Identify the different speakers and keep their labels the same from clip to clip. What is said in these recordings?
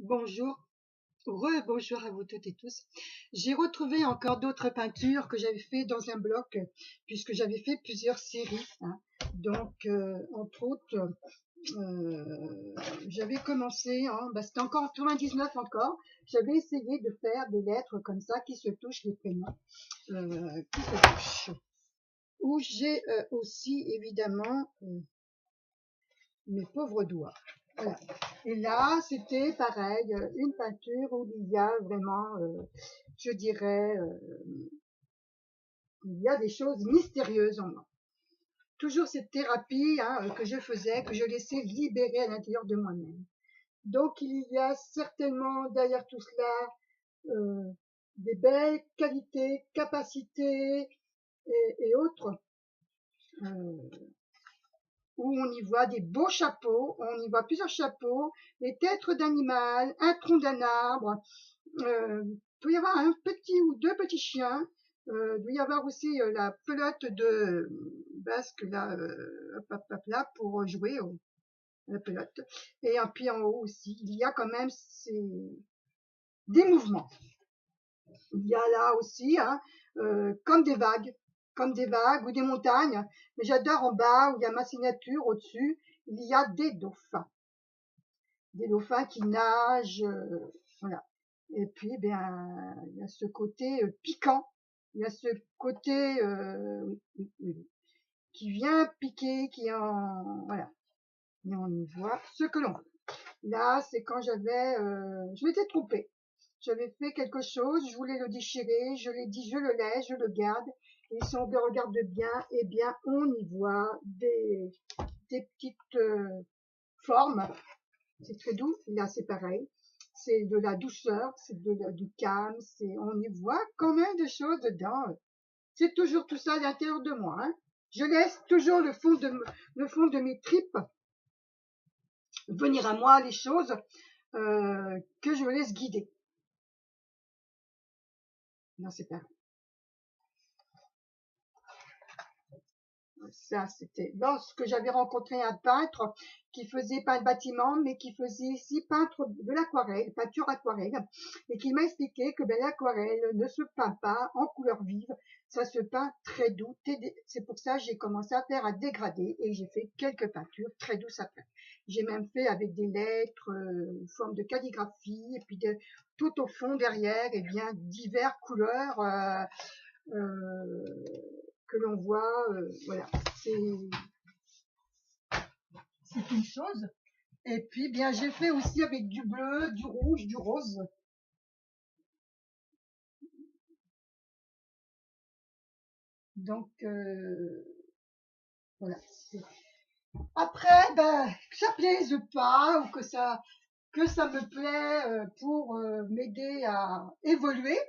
Speaker 1: Bonjour, bonjour à vous toutes et tous. J'ai retrouvé encore d'autres peintures que j'avais fait dans un bloc, puisque j'avais fait plusieurs séries. Donc, entre autres, j'avais commencé, c'était encore en 99 encore, j'avais essayé de faire des lettres comme ça qui se touchent, les prénoms qui se touchent. Où j'ai aussi évidemment mes pauvres doigts. Voilà. Et là, c'était pareil, une peinture où il y a vraiment, je dirais, il y a des choses mystérieuses en moi. Toujours cette thérapie que je faisais, que je laissais libérer à l'intérieur de moi-même. Donc, il y a certainement derrière tout cela des belles qualités, capacités et autres. Où on y voit des beaux chapeaux, on y voit plusieurs chapeaux, des têtes d'animal, un tronc d'un arbre, il peut y avoir un petit ou deux petits chiens, il doit y avoir aussi la pelote de basque là, là pour jouer la pelote. Et puis en haut aussi, il y a quand même des mouvements. Il y a là aussi, comme des vagues ou des montagnes. Mais j'adore en bas où il y a ma signature au-dessus, il y a des dauphins qui nagent, voilà. Et puis, bien, il y a ce côté piquant, il y a ce côté oui, qui vient piquer, voilà. Et on y voit ce que l'on veut. Là, c'est quand je m'étais trompée. J'avais fait quelque chose, je voulais le déchirer, je l'ai dit, je le laisse, je le garde. Et si on le regarde bien, eh bien, on y voit des petites formes. C'est très doux. Là, c'est pareil. C'est de la douceur, c'est du calme. On y voit quand même des choses dedans. C'est toujours tout ça à l'intérieur de moi. Je laisse toujours le fond de mes tripes venir à moi, les choses que je me laisse guider. Non, c'est pareil. Ça, c'était lorsque j'avais rencontré un peintre qui faisait pas de bâtiment, mais qui faisait ici peinture aquarelle, et qui m'a expliqué que l'aquarelle ne se peint pas en couleur vive, ça se peint très doux. C'est pour ça que j'ai commencé à faire un dégradé et j'ai fait quelques peintures très douces après. J'ai même fait avec des lettres, forme de calligraphie, et puis tout au fond derrière, et bien diverses couleurs. Que l'on voit, voilà, c'est une chose. Et puis, bien, j'ai fait aussi avec du bleu, du rouge, du rose. Donc, voilà. Après, que ça plaise pas ou que ça me plaît pour m'aider à évoluer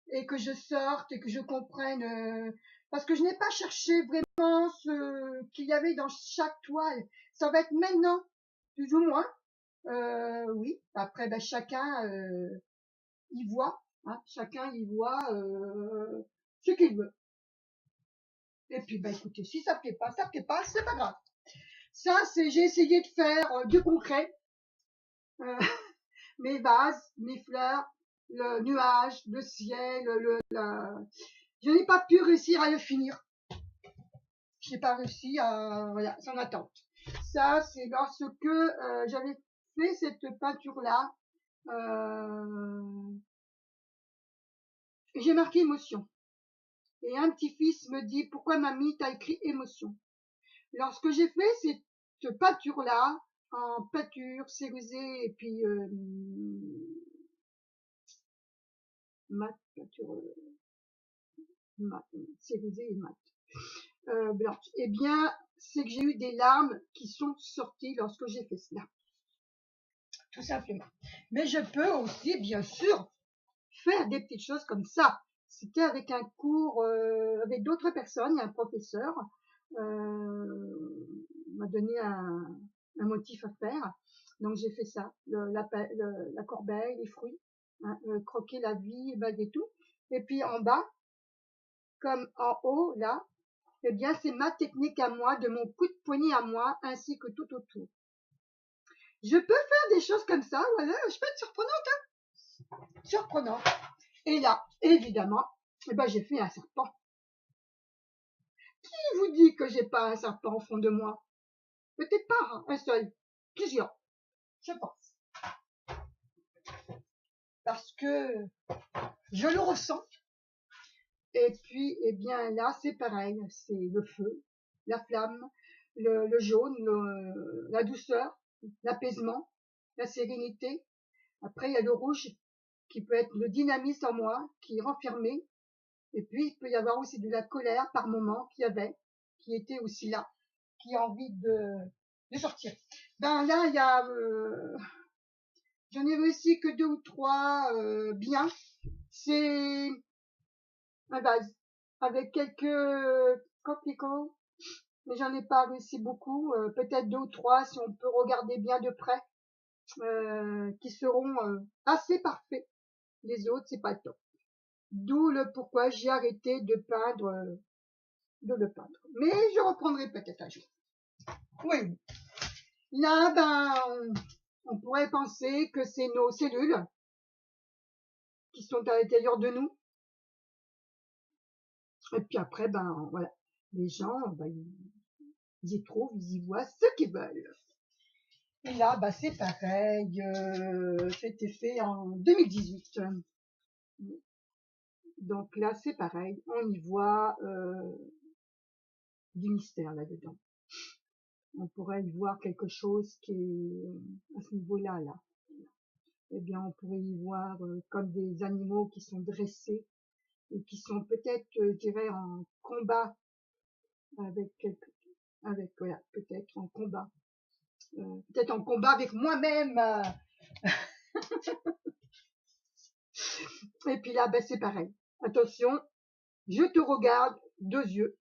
Speaker 1: et que je sorte et que je comprenne, parce que je n'ai pas cherché vraiment ce qu'il y avait dans chaque toile. Ça va être maintenant, plus ou moins. Oui, après, chacun y voit, chacun y voit ce qu'il veut. Et puis, écoutez, si ça plaît pas, c'est pas grave. Ça, j'ai essayé de faire du concret. Euh, mes vases, mes fleurs, le nuage, le ciel, je n'ai pas pu réussir à le finir. Je n'ai pas réussi à, voilà, c'est en attente. Ça, c'est lorsque j'avais fait cette peinture-là, j'ai marqué émotion. Et un petit-fils me dit, pourquoi mamie t'as écrit émotion? Lorsque j'ai fait cette peinture-là, en peinture, cérusée, et puis mat, peinture mat, cérusée et mat, blanche, eh bien, c'est que j'ai eu des larmes qui sont sorties lorsque j'ai fait cela. Tout simplement. Mais je peux aussi, bien sûr, faire des petites choses comme ça. C'était avec un cours, avec d'autres personnes, il y a un professeur m'a donné un motif à faire. Donc j'ai fait ça, la corbeille, les fruits, croquer la vie, et tout. Et puis en bas, comme en haut, là, eh bien c'est ma technique à moi, de mon coup de poignet à moi, ainsi que tout autour. Je peux faire des choses comme ça, voilà, je peux être surprenante, hein, surprenante. Et là, évidemment, eh ben, j'ai fait un serpent. Qui vous dit que j'ai pas un serpent au fond de moi? Peut-être pas, hein, un seul, plusieurs, je pense. Parce que je le ressens. Et puis, eh bien là, c'est pareil, c'est le feu, la flamme, le jaune, la douceur, l'apaisement, la sérénité. Après, il y a le rouge qui peut être le dynamisme en moi, qui est renfermé. Et puis, il peut y avoir aussi de la colère par moment qui était aussi là, qui a envie de sortir. Ben là, il y a, j'en ai réussi que 2 ou 3 bien. C'est un vase avec quelques coquelicots, mais j'en ai pas réussi beaucoup. Peut-être 2 ou 3 si on peut regarder bien de près, qui seront assez parfaits. Les autres, c'est pas le top. D'où le pourquoi j'ai arrêté de peindre, de le peindre. Mais je reprendrai peut-être un jour. Oui. Là, ben, on pourrait penser que c'est nos cellules qui sont à l'intérieur de nous. Et puis après, ben, voilà. Les gens, ben, ils y trouvent, ils y voient ce qu'ils veulent. Et là, bah, c'est pareil. C'était fait en 2018. Donc là, c'est pareil. On y voit du mystère là-dedans. On pourrait y voir quelque chose qui est à ce niveau-là, là. Eh bien, on pourrait y voir comme des animaux qui sont dressés et qui sont peut-être, je dirais, en combat avec voilà, peut-être en combat. Peut-être en combat avec moi-même. Et puis là, ben, c'est pareil. Attention, je te regarde, 2 yeux.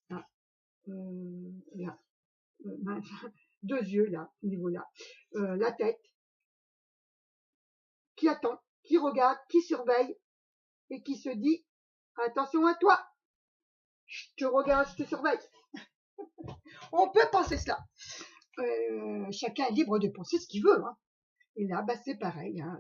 Speaker 1: Ah, là, deux yeux là, au niveau là. La tête, qui attend, qui regarde, qui surveille et qui se dit attention à toi, je te regarde, je te surveille. On peut penser cela. Chacun est libre de penser ce qu'il veut. Hein. Et là, bah, c'est pareil. Hein.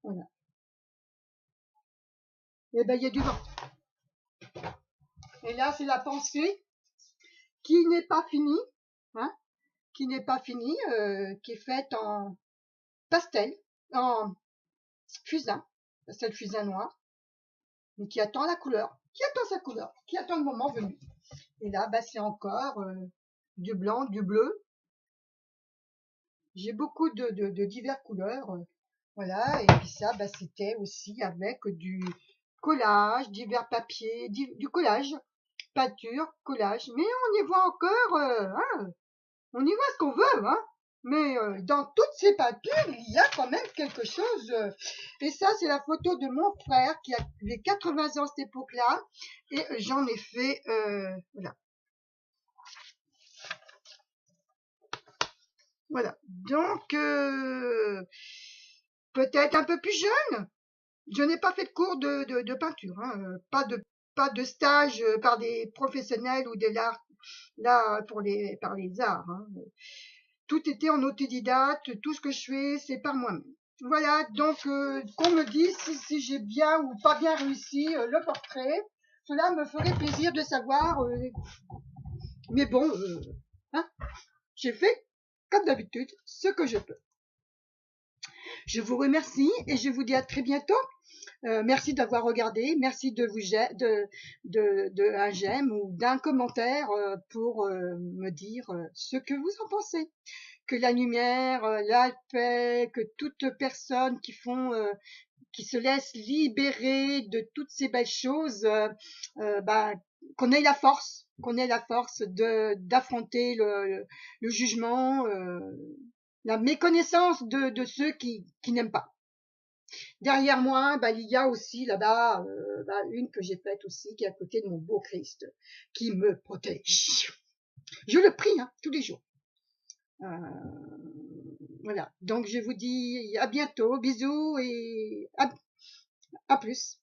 Speaker 1: Voilà. Et ben, il y a du vent. Et là, c'est la pensée qui n'est pas finie, hein, qui n'est pas finie, qui est faite en pastel, en fusain, pastel fusain noir, mais qui attend la couleur, qui attend sa couleur, qui attend le moment venu. Et là, bah, c'est encore du blanc, du bleu. J'ai beaucoup de diverses couleurs, voilà. Et puis ça, bah, c'était aussi avec du collage, divers papiers, du collage, peinture, collage. Mais on y voit encore, hein, on y voit ce qu'on veut, hein. Mais dans toutes ces peintures, il y a quand même quelque chose. Et ça, c'est la photo de mon frère qui avait 80 ans à cette époque-là. Et j'en ai fait, voilà. Voilà. Donc, peut-être un peu plus jeune. Je n'ai pas fait de cours de peinture, hein. Pas de stage par des professionnels ou de l'art, là, par les arts. Hein. Tout était en autodidacte, tout ce que je fais, c'est par moi-même. Voilà, donc qu'on me dise si j'ai bien ou pas bien réussi le portrait. Cela me ferait plaisir de savoir. Mais bon, hein, j'ai fait, comme d'habitude, ce que je peux. Je vous remercie et je vous dis à très bientôt. Merci d'avoir regardé, merci de un j'aime ou d'un commentaire pour me dire ce que vous en pensez. Que la lumière, la paix, que toute personne qui se laisse libérer de toutes ces belles choses, qu'on ait la force, d'affronter le jugement, la méconnaissance de ceux qui n'aiment pas. Derrière moi, il y a aussi là-bas une que j'ai faite aussi, qui est à côté de mon beau Christ, qui me protège. Je le prie tous les jours. Voilà. Donc je vous dis à bientôt, bisous et À plus.